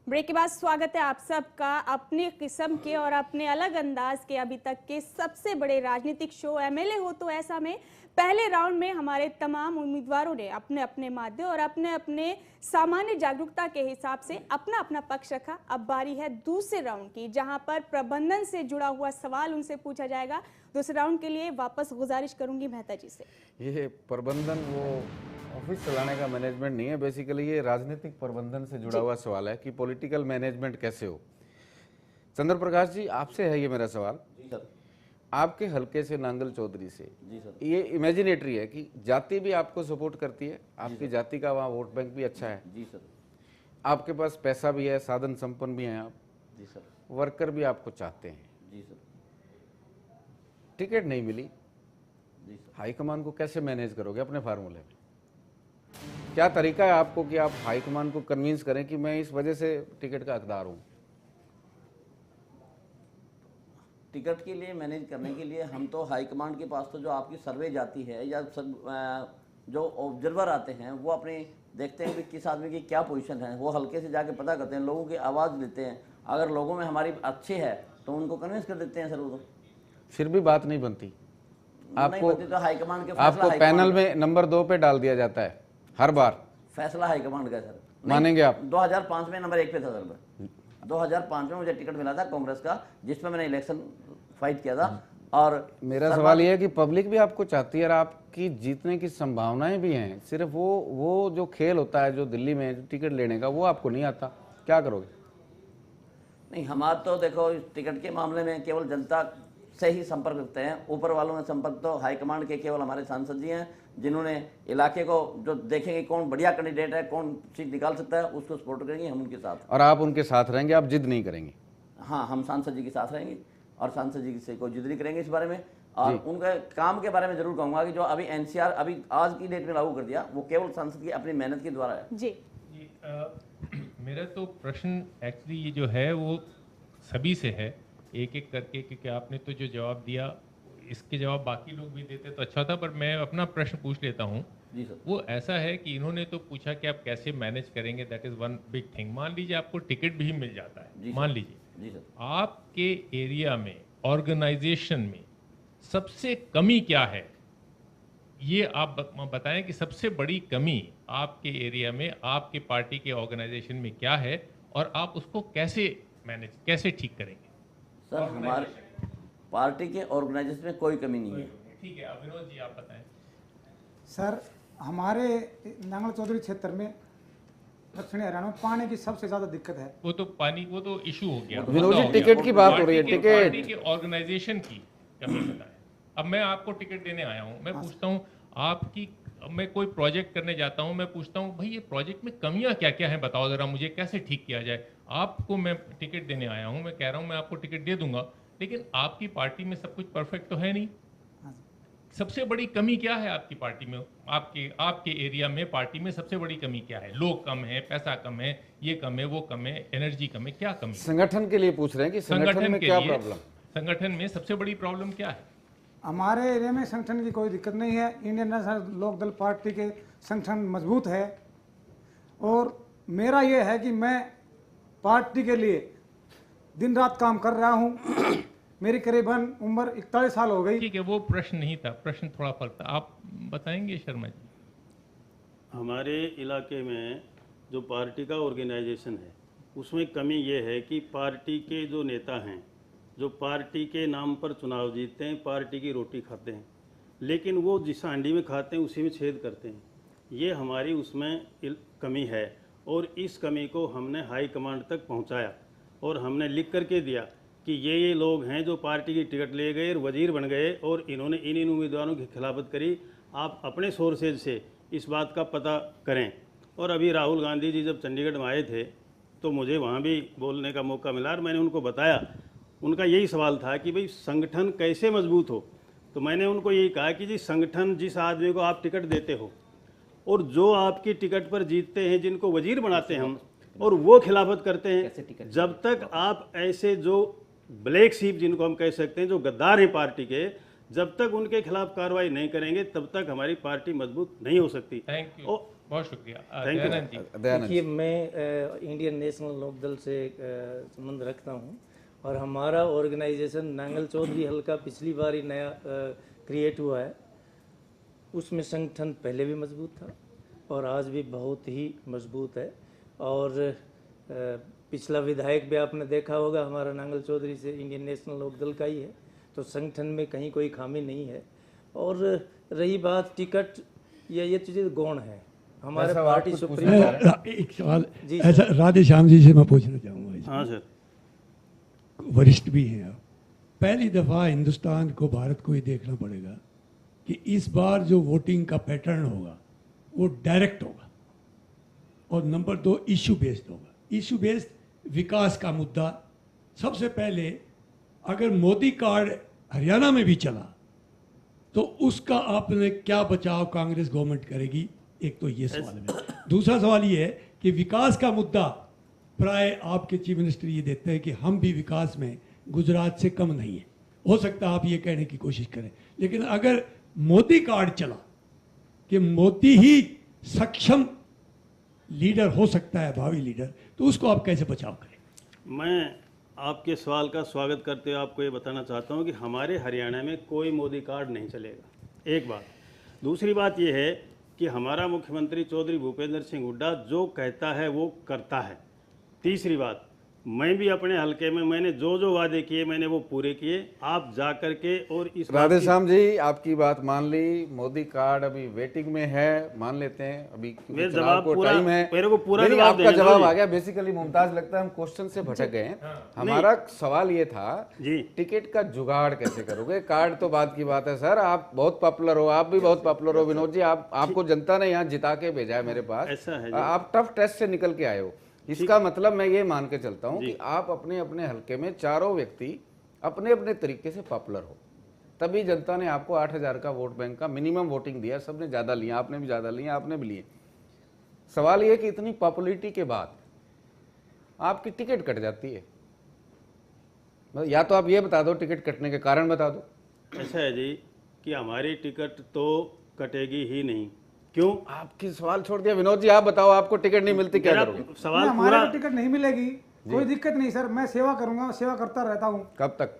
Break के बाद स्वागत है आप सबका अपनी किस्म के और अपने अलग अंदाज के अभी तक के सबसे बड़े राजनीतिक शो एमएलए हो तो ऐसा में पहले राउंड में हमारे तमाम उम्मीदवारों ने अपने अपने मादे और अपने अपने सामान्य जागरूकता के हिसाब से अपना अपना पक्ष रखा। अब बारी है दूसरे राउंड की, जहां पर प्रबंधन से जुड़ा हुआ सवाल उनसे पूछा जाएगा। दूसरे राउंड के लिए वापस गुजारिश करूंगी मेहता जी से। ये प्रबंधन वो ऑफिस चलाने का मैनेजमेंट नहीं है, बेसिकली ये राजनीतिक प्रबंधन से जुड़ा हुआ सवाल है कि पॉलिटिकल मैनेजमेंट कैसे हो। चंद्र प्रकाश जी, आपसे है ये मेरा सवाल। जी सर। आपके हल्के से नांगल चौधरी से जी सर। ये इमेजिनेटरी है कि जाति भी आपको सपोर्ट करती है, आपकी जाति का वहाँ वोट बैंक भी अच्छा है। जी सर। आपके पास पैसा भी है, साधन संपन्न भी हैं आप। जी सर। वर्कर भी आपको चाहते हैं। जी सर। टिकट नहीं मिली, जी सर। हाईकमान को कैसे मैनेज करोगे अपने फार्मूले में? क्या तरीका है आपको कि आप हाईकमान को कन्विंस करें कि मैं इस वजह से टिकट का हकदार हूं? टिकट के लिए मैनेज करने के लिए हम तो हाईकमांड के पास तो जो आपकी सर्वे जाती है या सब जो ऑब्जर्वर आते हैं वो अपने देखते हैं कि किस आदमी की क्या पोजीशन है, वो हल्के से जाके पता करते हैं, लोगों की आवाज़ लेते हैं। अगर लोगों में हमारी अच्छी है तो उनको कन्विंस कर देते हैं सर। वो तो फिर भी बात नहीं बनती। नहीं बनती तो हाईकमांड के आपको पैनल में नंबर 2 पे डाल दिया जाता है हर बार। फैसला हाईकमांड का है सर। मानेंगे आप? 2005 में नंबर 1 पे था सर मैं। 2005 में मुझे टिकट मिला था कांग्रेस का, जिसमें मैंने इलेक्शन फाइट किया था। और मेरा सवाल ये है कि पब्लिक भी आपको चाहती है और आपकी जीतने की संभावनाएं भी हैं, सिर्फ वो जो खेल होता है जो दिल्ली में टिकट लेने का, वो आपको नहीं आता। क्या करोगे? नहीं, हमारा तो देखो इस टिकट के मामले में केवल जनता से ही संपर्क रखते हैं। ऊपर वालों में संपर्क तो हाईकमांड के केवल हमारे सांसद जी हैं, जिन्होंने इलाके को जो देखेंगे कौन बढ़िया कैंडिडेट है, कौन सीट निकाल सकता है, उसको सपोर्ट करेंगे हम उनके साथ। और आप उनके साथ रहेंगे, आप जिद नहीं करेंगे? हाँ, हम सांसद जी के साथ रहेंगे और सांसद जी से कोई जिद नहीं करेंगे इस बारे में। और उनके काम के बारे में जरूर कहूंगा कि जो अभी एनसीआर अभी आज की डेट में लागू कर दिया, वो केवल सांसद की अपनी मेहनत के द्वारा है। जी, मेरा तो प्रश्न एक्चुअली ये जो है वो सभी से है, एक एक करके, क्योंकि आपने तो जो जवाब दिया इसके जवाब बाकी लोग भी देते तो अच्छा था, पर मैं अपना प्रश्न पूछ लेता हूँ। जी सर। वो ऐसा है कि इन्होंने तो पूछा कि आप कैसे मैनेज करेंगे, that is one big thing. मान लीजिए आपको टिकट भी मिल जाता है, मान लीजिए। जी सर। आपके एरिया में ऑर्गेनाइजेशन में सबसे कमी क्या है, ये आप बताएं कि सबसे बड़ी कमी आपके एरिया में आपके पार्टी के ऑर्गेनाइजेशन में क्या है और आप उसको कैसे मैनेज, कैसे ठीक करेंगे? सर, हमारे पार्टी के ऑर्गेनाइजेशन में कोई कमी नहीं है। ठीक है, विनोद जी आप बताएं। सर, हमारे नांगल चौधरी क्षेत्र में दक्षिणी हरियाणा में पानी की सबसे ज्यादा दिक्कत है। वो तो पानी, वो तो इशू हो गया। विनोद जी, टिकट की बात हो रही है। पार्टी टिकट के ऑर्गेनाइजेशन की कमी बताएं। अब मैं आपको टिकट देने आया हूँ, मैं पूछता हूँ आपकी, मैं कोई प्रोजेक्ट करने जाता हूँ, मैं पूछता हूँ भाई ये प्रोजेक्ट में कमियां क्या क्या हैं, बताओ जरा मुझे, कैसे ठीक किया जाए। आपको मैं टिकट देने आया हूँ, मैं कह रहा हूँ मैं आपको टिकट दे दूंगा, लेकिन आपकी पार्टी में सब कुछ परफेक्ट तो है नहीं। सबसे बड़ी कमी क्या है आपकी पार्टी में, आपके एरिया में पार्टी में सबसे बड़ी कमी क्या है? लोग कम है, पैसा कम है, ये कम है, वो कम है, एनर्जी कम है, क्या कमी? संगठन के लिए पूछ रहे हैं कि संगठन में क्या प्रॉब्लम? संगठन में सबसे बड़ी प्रॉब्लम क्या है? हमारे एरिया में संगठन की कोई दिक्कत नहीं है। इंडियन नेशनल लोक दल पार्टी के संगठन मजबूत है और मेरा ये है कि मैं पार्टी के लिए दिन रात काम कर रहा हूँ। मेरी करीबन उम्र 41 साल हो गई। ठीक है, वो प्रश्न नहीं था, प्रश्न थोड़ा फर्क था। आप बताएंगे शर्मा जी? हमारे इलाके में जो पार्टी का ऑर्गेनाइजेशन है उसमें कमी ये है कि पार्टी के जो नेता हैं, जो पार्टी के नाम पर चुनाव जीतते हैं, पार्टी की रोटी खाते हैं, लेकिन वो जिस हांडी में खाते हैं उसी में छेद करते हैं। ये हमारी उसमें कमी है और इस कमी को हमने हाई कमांड तक पहुंचाया और हमने लिख करके दिया कि ये लोग हैं जो पार्टी की टिकट ले गए और वजीर बन गए और इन्होंने इन उम्मीदवारों की खिलाफत करी। आप अपने सोर्सेज से इस बात का पता करें। और अभी राहुल गांधी जी जब चंडीगढ़ में आए थे तो मुझे वहाँ भी बोलने का मौका मिला और मैंने उनको बताया, उनका यही सवाल था कि भाई संगठन कैसे मजबूत हो। तो मैंने उनको यही कहा कि जी संगठन जिस आदमी को आप टिकट देते हो और जो आपकी टिकट पर जीतते हैं, जिनको वजीर बनाते हैं हम, और वो खिलाफत करते हैं, जब तक आप ऐसे जो ब्लैक शीप जिनको हम कह सकते हैं, जो गद्दार हैं पार्टी के, जब तक उनके खिलाफ कार्रवाई नहीं करेंगे तब तक हमारी पार्टी मजबूत नहीं हो सकती। Thank you. बहुत शुक्रिया। Thank you. दयानंद जी। दयानंद देखिए, मैं इंडियन नेशनल लोकदल से संबंध रखता हूं और हमारा ऑर्गेनाइजेशन नांगल चौधरी हल्का पिछली बार ही नया क्रिएट हुआ है। उसमें संगठन पहले भी मजबूत था और आज भी बहुत ही मजबूत है। और पिछला विधायक भी आपने देखा होगा हमारा नांगल चौधरी से इंडियन नेशनल लोकदल का ही है, तो संगठन में कहीं कोई खामी नहीं है। और रही बात टिकट, ये चीज़ें गौण है। हमारे ऐसा आप पार्टी कुछ सुप्रीम पूछना चाह रहे हैं? एक सवाल जी ऐसा राधे श्याम जी से मैं पूछना चाहूँगा, हाँ सर। वरिष्ठ भी हैं आप। पहली दफ़ा हिंदुस्तान को, भारत को ये देखना पड़ेगा कि इस बार जो वोटिंग का पैटर्न होगा वो डायरेक्ट होगा और नंबर 2 इशू बेस्ड होगा। इशू बेस्ड विकास का मुद्दा सबसे पहले, अगर मोदी कार्ड हरियाणा में भी चला तो उसका आपने क्या बचाव कांग्रेस गवर्नमेंट करेगी? एक तो ये सवाल है। दूसरा सवाल ये है कि विकास का मुद्दा प्राय आपके चीफ मिनिस्टर ये देते हैं कि हम भी विकास में गुजरात से कम नहीं है। हो सकता है आप ये कहने की कोशिश करें, लेकिन अगर मोदी कार्ड चला कि मोदी ही सक्षम लीडर हो सकता है, भावी लीडर, तो उसको आप कैसे बचाव करें? मैं आपके सवाल का स्वागत करते हुए आपको ये बताना चाहता हूँ कि हमारे हरियाणा में कोई मोदी कार्ड नहीं चलेगा, एक बात। दूसरी बात ये है कि हमारा मुख्यमंत्री चौधरी भूपेंद्र सिंह हुड्डा जो कहता है वो करता है। तीसरी बात, मैं भी अपने हलके में मैंने जो वादे किए मैंने वो पूरे किए। आप जा करके और इस राधे श्याम जी, आपकी बात मान ली। मोदी कार्ड अभी वेटिंग में है, मान लेते हैं अभी क्योंकि मेरे चुनाव जवाब को पूरा- टाइम है। मेरे को पूरा नहीं, जवाब आपका देने दो जवाब जी। आ गया। बेसिकली मुमताज, लगता है हम क्वेश्चन से भटक गए हैं। हमारा सवाल ये था जी। टिकट का जुगाड़ कैसे करोगे? कार्ड तो बात की बात है सर, आप बहुत पॉपुलर हो, आप भी बहुत पॉपुलर हो विनोद जी। आपको जनता ने यहाँ जिता के भेजा है मेरे पास। ऐसा है जी। आप टफ टेस्ट से निकल के आए हो। इसका मतलब मैं ये मान के चलता हूँ कि आप अपने अपने हलके में चारों व्यक्ति अपने अपने तरीके से पॉपुलर हो, तभी जनता ने आपको 8,000 का वोट बैंक का मिनिमम वोटिंग दिया। सबने ज्यादा लिया, आपने भी ज्यादा लिया, आपने भी लिए। सवाल ये कि इतनी पॉपुलैरिटी के बाद आपकी टिकट कट जाती है। या तो आप ये बता दो, टिकट कटने के कारण बता दो। ऐसा है जी कि हमारी टिकट तो कटेगी ही नहीं। क्यों? आपकी सवाल छोड़ दिया विनोद जी, आप बताओ, आपको टिकट नहीं मिलती क्या मेरा करोगे? सवाल हमारे पूरा को टिकट नहीं मिलेगी, कोई दिक्कत नहीं सर। मैं सेवा करूंगा, सेवा करता रहता हूँ। कब तक?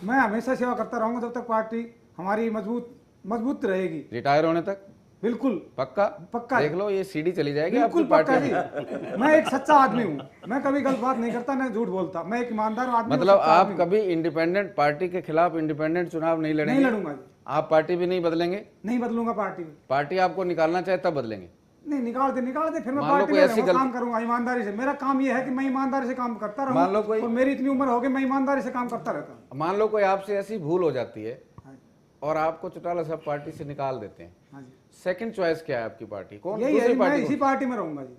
मैं हमेशा सेवा करता रहूंगा जब तक पार्टी हमारी मजबूत रहेगी। रिटायर होने तक? बिल्कुल पक्का? पक्का। देख लो, ये सीढ़ी चली जाएगी आपकी बिल्कुल पक्का पार्टी जी। में। मैं एक सच्चा आदमी हूँ, मैं कभी गलत बात नहीं करता, न झूठ बोलता। मैं एक ईमानदार आदमी हूँ, मतलब सच्चा आप आदमी हूँ। कभी इंडिपेंडेंट पार्टी के खिलाफ इंडिपेंडेंट चुनाव नहीं लड़ेंगे? नहीं लड़ूंगा जी, आप पार्टी भी नहीं बदलेंगे? नहीं बदलूंगा पार्टी। पार्टी आपको निकालना चाहे तब बदलेंगे? नहीं, निकाल दे फिर मैं मान लो पार्टी कोई में ऐसी रहूंगा, काम गलती- करूंगा ईमानदारी से। मेरा काम ये है कि मैं ईमानदारी से काम करता मान लो रहूं कोई- और मेरी इतनी उम्र हो गई, मैं ईमानदारी से काम करता रहता हूँ। मान लो कोई आपसे ऐसी भूल हो जाती है हाँ और आपको चौटाला साहब पार्टी से निकाल देते हैं, हाँ जी, सेकंड चॉइस क्या है आपकी पार्टी? कौन? यही दूसरी है, मैं पार्टी इसी कौन? पार्टी में रहूंगा जी।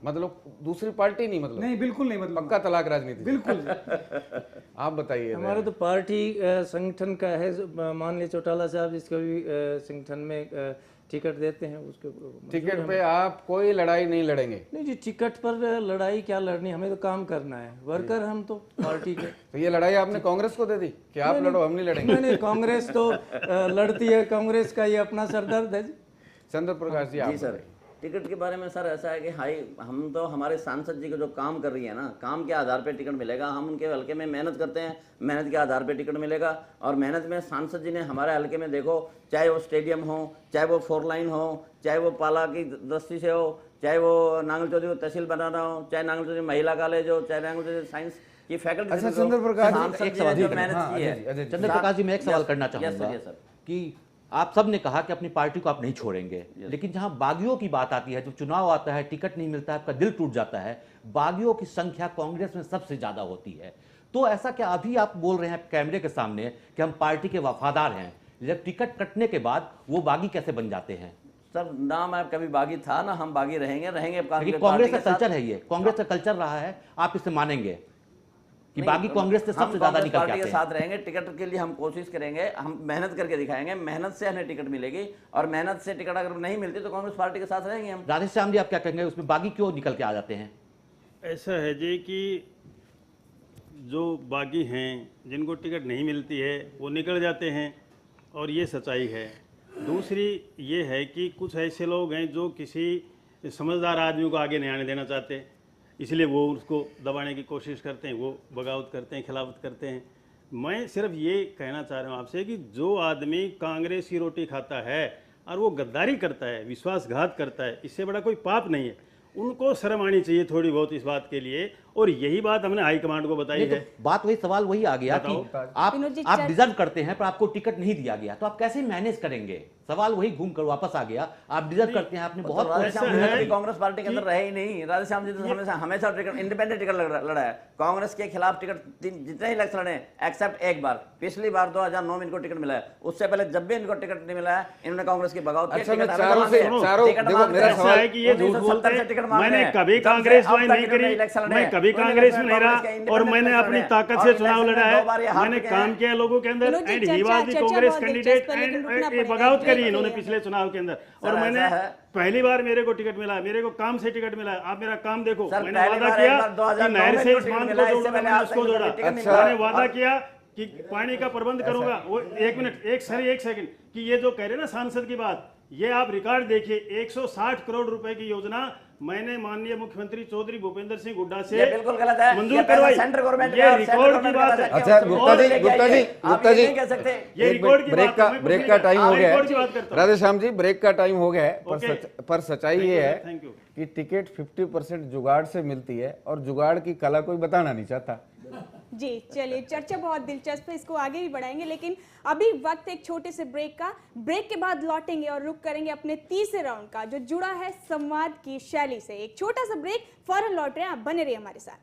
मतलब दूसरी पार्टी नहीं, मतलब नहीं, बिल्कुल नहीं बदलूंगा, पक्का तलाक राजनीति? बिल्कुल जी। आप बताइए। हमारे तो पार्टी संगठन का है। मान लीजिए चौटाला साहब जिसको भी संगठन में टिकट देते हैं उसके टिकट पे आप कोई लड़ाई नहीं लड़ेंगे? नहीं जी, टिकट पर लड़ाई क्या लड़नी, हमें तो काम करना है। वर्कर हम तो पार्टी के। तो ये लड़ाई आपने कांग्रेस को दे दी कि आप लड़ो, हम नहीं लड़ेंगे? नहीं, कांग्रेस तो लड़ती है, कांग्रेस का ये अपना सरदर्द है जी। चंद्र प्रकाश जी, आप जी सर, बताइए। टिकट के बारे में सर ऐसा है कि हम तो हमारे सांसद जी को जो काम कर रही है ना, काम के आधार पे टिकट मिलेगा। हम उनके हलके में मेहनत करते हैं, मेहनत के आधार पे टिकट मिलेगा। और मेहनत में सांसद जी ने हमारे हलके में देखो, चाहे वो स्टेडियम हो, चाहे वो 4 लाइन हो, चाहे वो पाला की दृष्टि से हो, चाहे वो नांगल चौधरी को तहसील बनाना हो, चाहे नांगल चौधरी महिला कॉलेज हो, चाहे नांगल चौधरी साइंस की फैकल्टी। अच्छा, चंद्र प्रकाश जी, सांसद एक जी सवाल ने जो जी, मेहनत हाँ, की अजय जी, है। चंद्र प्रकाश जी, मैं एक सवाल करना Yes, चाहूंगा yes, sir. कि आप सब ने कहा कि अपनी पार्टी को आप नहीं छोड़ेंगे, लेकिन जहां बागियों की बात आती है, जब चुनाव आता है, टिकट नहीं मिलता है, आपका दिल टूट जाता है। बागियों की संख्या कांग्रेस में सबसे ज्यादा होती है। तो ऐसा क्या अभी आप बोल रहे हैं कैमरे के सामने कि हम पार्टी के वफादार हैं, जब टिकट कटने के बाद वो बागी कैसे बन जाते हैं? सर नाम है कभी बागी था ना, हम बागी रहेंगे लेकिन पार्टी कांग्रेस का के साथ। कल्चर है, ये कांग्रेस का कल्चर रहा है, आप इसे मानेंगे कि नहीं, बागी कांग्रेस से हम सबसे ज्यादा कांग्रेस निकल के पार्टी आते के हैं? साथ रहेंगे। टिकट के लिए हम कोशिश करेंगे, हम मेहनत करके दिखाएंगे, मेहनत से हमें टिकट मिलेगी। और मेहनत से टिकट अगर नहीं मिलती तो कांग्रेस पार्टी के साथ रहेंगे हम। राधे श्याम जी, आप क्या कहेंगे, उसमें बागी क्यों निकल के आ जाते हैं? ऐसा है जी कि जो बागी हैं जिनको टिकट नहीं मिलती है वो निकल जाते हैं, और ये सच्चाई है। दूसरी ये है कि कुछ ऐसे लोग हैं जो किसी समझदार आदमी को आगे नहीं आने देना चाहते, इसलिए वो उसको दबाने की कोशिश करते हैं, वो बगावत करते हैं, खिलाफत करते हैं। मैं सिर्फ ये कहना चाह रहा हूँ आपसे कि जो आदमी कांग्रेस की रोटी खाता है और वो गद्दारी करता है, विश्वासघात करता है, इससे बड़ा कोई पाप नहीं है। उनको शर्म आनी चाहिए थोड़ी बहुत इस बात के लिए, और यही बात हमने हाईकमांड को बताई है। तो बात वही, सवाल वही आ गया कि आप डिजर्व करते हैं पर आपको टिकट नहीं दिया गया, तो आप कैसे मैनेज करेंगे? सवाल वही घूम कर वापस आ गया। आप डिजर्व करते हैं, आपने बहुत राधेश्याम जी कभी कांग्रेस पार्टी के अंदर रहे ही नहीं। राधेश्याम जी तो हमेशा टिकट इंडिपेंडेंट टिकट लड़ा है। कांग्रेस के खिलाफ टिकट जितने ही इलेक्शन लड़े एक्सेप्ट एक बार, पिछली बार 2009 में इनको टिकट मिला है। उससे पहले जब भी इनको टिकट नहीं मिला है, इन्होंने कांग्रेस की बगावत की। मैंने कभी कांग्रेस ज्वाइन नहीं करी, मैं कभी कांग्रेस में नहीं रहा, और मैंने अपनी ताकत से चुनाव लड़ा है। मैंने काम किया लोगों के अंदर, and he was the Congress candidate, and बगावत करी इन्होंने पिछले चुनाव के अंदर। और मैंने पहली बार मेरे को टिकट मिला, मेरे को काम से टिकट मिला। आप मेरा काम देखो, मैंने वादा किया कि नहर से इस बांध को जोड़ूंगा, मैंने उसको जोड़ा। मैंने वादा किया कि पानी का प्रबंध करूंगा। वो एक मिनट, एक सेकंड, कि ये जो कह रहे ना सांसद की बात, ये आप रिकॉर्ड देखिए, 160 करोड़ रुपए की योजना मैंने माननीय मुख्यमंत्री चौधरी भूपेंद्र सिंह हुड्डा से बिल्कुल गलत है, मंजूर करवाई। ये रिकॉर्ड की बात है। अच्छा गुप्ता जी ये रिकॉर्ड ब्रेक का टाइम हो गया है। राधेश्याम जी, ब्रेक का टाइम हो गया है, पर सच्चाई ये है कि टिकट 50% जुगाड़ से मिलती है, और जुगाड़ की कला कोई बताना नहीं चाहता। जी चलिए, चर्चा बहुत दिलचस्प है, इसको आगे भी बढ़ाएंगे, लेकिन अभी वक्त एक छोटे से ब्रेक का। ब्रेक के बाद लौटेंगे और रुक करेंगे अपने तीसरे राउंड का, जो जुड़ा है संवाद की शैली से। एक छोटा सा ब्रेक, फौरन लौट रहे हैं, आप बने रहिए हमारे साथ।